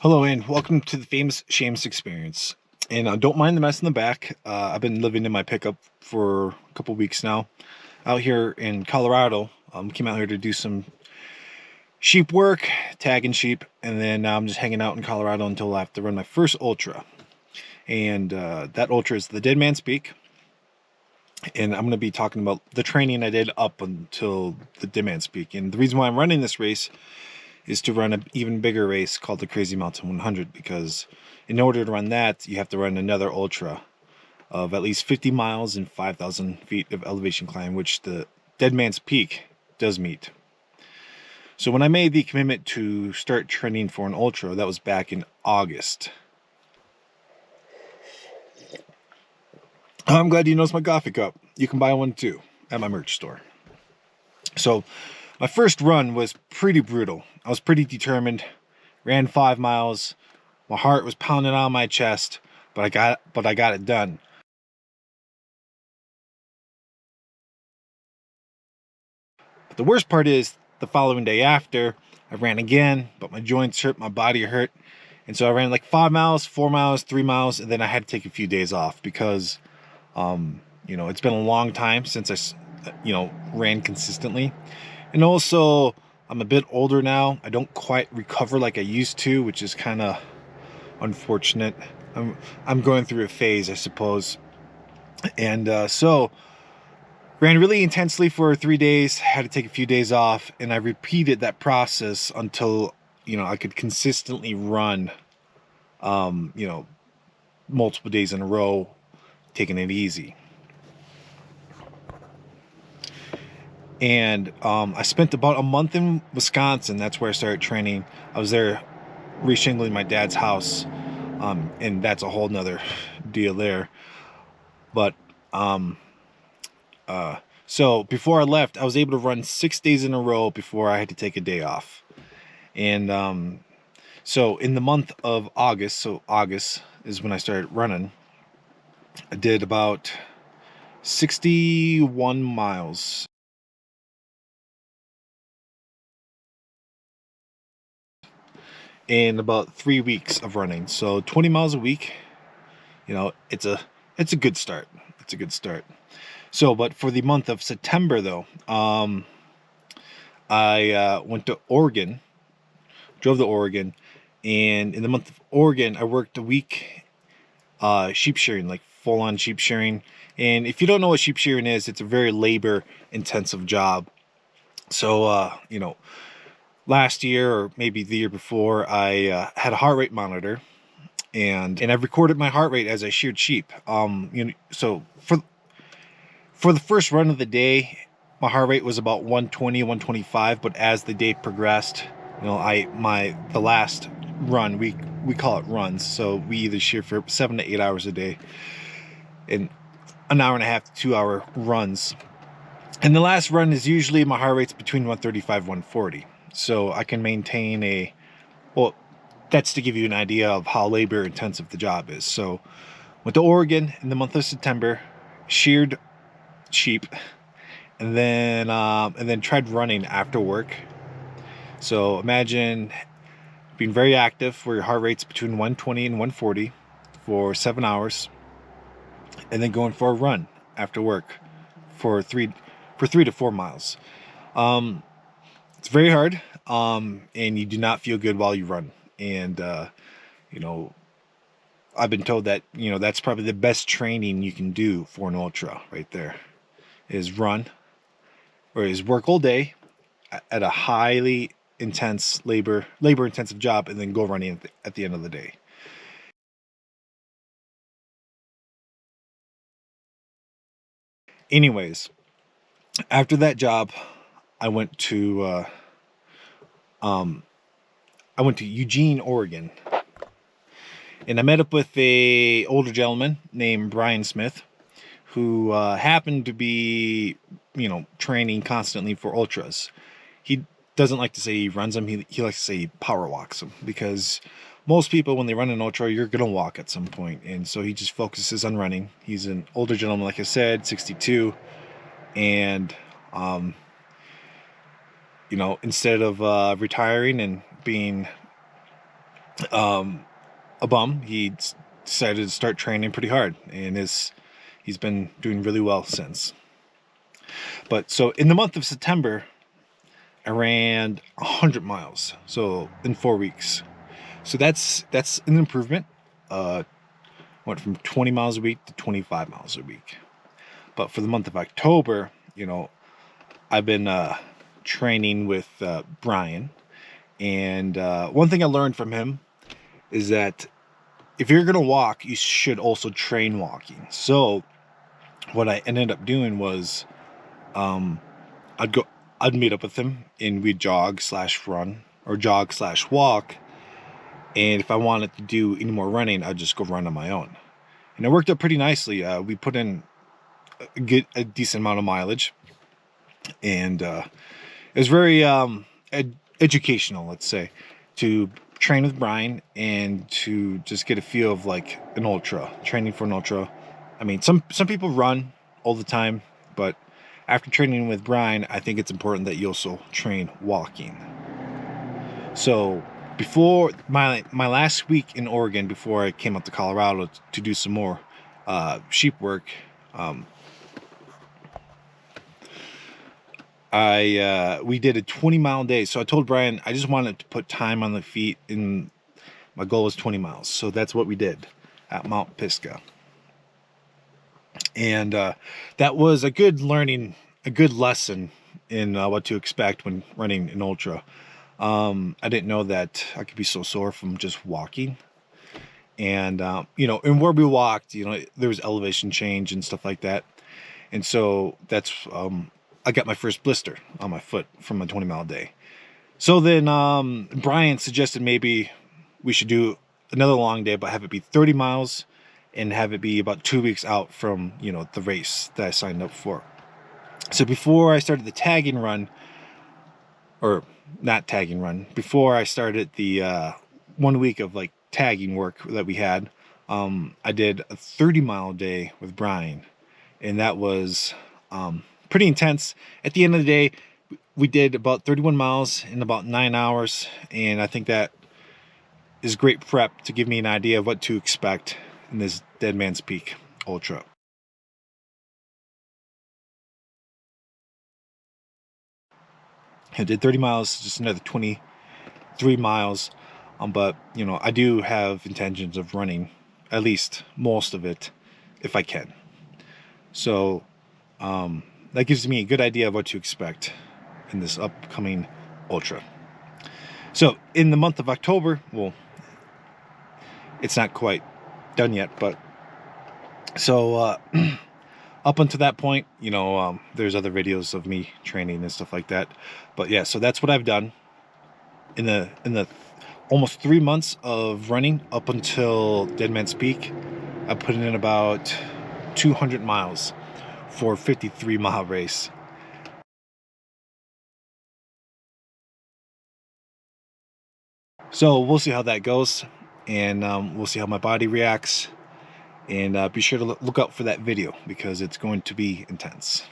Hello and welcome to the famous Shamus experience. And don't mind the mess in the back. I've been living in my pickup for a couple weeks now. Out here in Colorado, came out here to do some sheep work, tagging sheep, and then now I'm just hanging out in Colorado until I have to run my first ultra. And that ultra is the Deadmans Peak. And I'm going to be talking about the training I did up until the Deadmans Peak. And the reason why I'm running this race is to run an even bigger race called the Crazy Mountain 100, because in order to run that, you have to run another ultra of at least 50 miles and 5,000 feet of elevation climb, which the Deadman's Peak does meet. So when I made the commitment to start training for an ultra, that was back in August. I'm glad you noticed my coffee cup. You can buy one too at my merch store. So my first run was pretty brutal. I was pretty determined. Ran 5 miles. My heart was pounding on my chest, but I got it done. But the worst part is the following day after, I ran again, but my joints hurt, my body hurt. And so I ran like 5 miles, 4 miles, 3 miles, and then I had to take a few days off because it's been a long time since I ran consistently. And also, I'm a bit older now. I don't quite recover like I used to, which is kind of unfortunate. I'm going through a phase, I suppose. And so ran really intensely for 3 days, had to take a few days off, and I repeated that process until I could consistently run multiple days in a row, taking it easy. And I spent about a month in Wisconsin. That's where I started training. I was there reshingling my dad's house, and that's a whole nother deal there. But so before I left, I was able to run 6 days in a row before I had to take a day off. And so in the month of August, so August is when I started running, I did about 61 miles. In about 3 weeks of running. So 20 miles a week, it's a good start. It's a good start. So, but for the month of September though, I went to Oregon, drove to Oregon, and in the month of Oregon, I worked a week sheep shearing, like full on sheep shearing. And if you don't know what sheep shearing is, it's a very labor intensive job. So, last year or maybe the year before, I had a heart rate monitor, and I recorded my heart rate as I sheared sheep. So for the first run of the day, my heart rate was about 120, 125. But as the day progressed, the last run, we call it runs. So we either shear for 7 to 8 hours a day, and an hour and a half to 2 hour runs. And the last run is usually my heart rate's between 135, 140. So I can maintain that's to give you an idea of how labor intensive the job is. So went to Oregon in the month of September, sheared sheep, and then tried running after work. So imagine being very active where your heart rate's between 120 and 140 for 7 hours, and then going for a run after work for 3 to 4 miles. It's very hard, and you do not feel good while you run. And I've been told that that's probably the best training you can do for an ultra right there, is run or is work all day at a highly intense labor intensive job, and then go running at the end of the day. Anyways, after that job, I went to Eugene, Oregon, and I met up with a older gentleman named Brian Smith, who happened to be, training constantly for ultras. He doesn't like to say he runs them. He likes to say he power walks them, because most people, when they run an ultra, you're going to walk at some point. And so he just focuses on running. He's an older gentleman, like I said, 62. And, instead of retiring and being a bum. He decided to start training pretty hard, and he's been doing really well since. But so in the month of September, I ran 100 miles. So in 4 weeks. So that's an improvement. Went from 20 miles a week to 25 miles a week. But for the month of October, I've been training with Brian, and one thing I learned from him is that if you're gonna walk, you should also train walking. So what I ended up doing was, I'd meet up with him and we'd jog/run or jog/walk. And if I wanted to do any more running, I'd just go run on my own. And it worked out pretty nicely. We put in a decent amount of mileage, and it was very educational, let's say, to train with Brian and to just get a feel of like an ultra, training for an ultra. I mean, some people run all the time, but after training with Brian, I think it's important that you also train walking. So before my last week in Oregon, before I came up to Colorado to do some more sheep work, we did a 20-mile day. So I told Brian I just wanted to put time on the feet, and my goal was 20 miles. So that's what we did at Mount Pisgah. And that was a good lesson in what to expect when running an ultra. I didn't know that I could be so sore from just walking. And, and where we walked, there was elevation change and stuff like that. And so that's, I got my first blister on my foot from a 20-mile day. So then Brian suggested maybe we should do another long day, but have it be 30 miles and have it be about 2 weeks out from, the race that I signed up for. So before I started the tagging run, or not tagging run, before I started the 1 week of like tagging work that we had, I did a 30-mile day with Brian, and that was pretty intense. At the end of the day, we did about 31 miles in about 9 hours, and I think that is great prep to give me an idea of what to expect in this Deadmans Peak Ultra. I did 30 miles, just another 23 miles, but I do have intentions of running at least most of it if I can. So that gives me a good idea of what to expect in this upcoming ultra. So in the month of October, well, it's not quite done yet, but so up until that point, there's other videos of me training and stuff like that. But yeah, so that's what I've done in the almost 3 months of running up until Deadman's Peak. I put in about 200 miles for a 53-mile race. So we'll see how that goes, and we'll see how my body reacts. And be sure to look out for that video because it's going to be intense.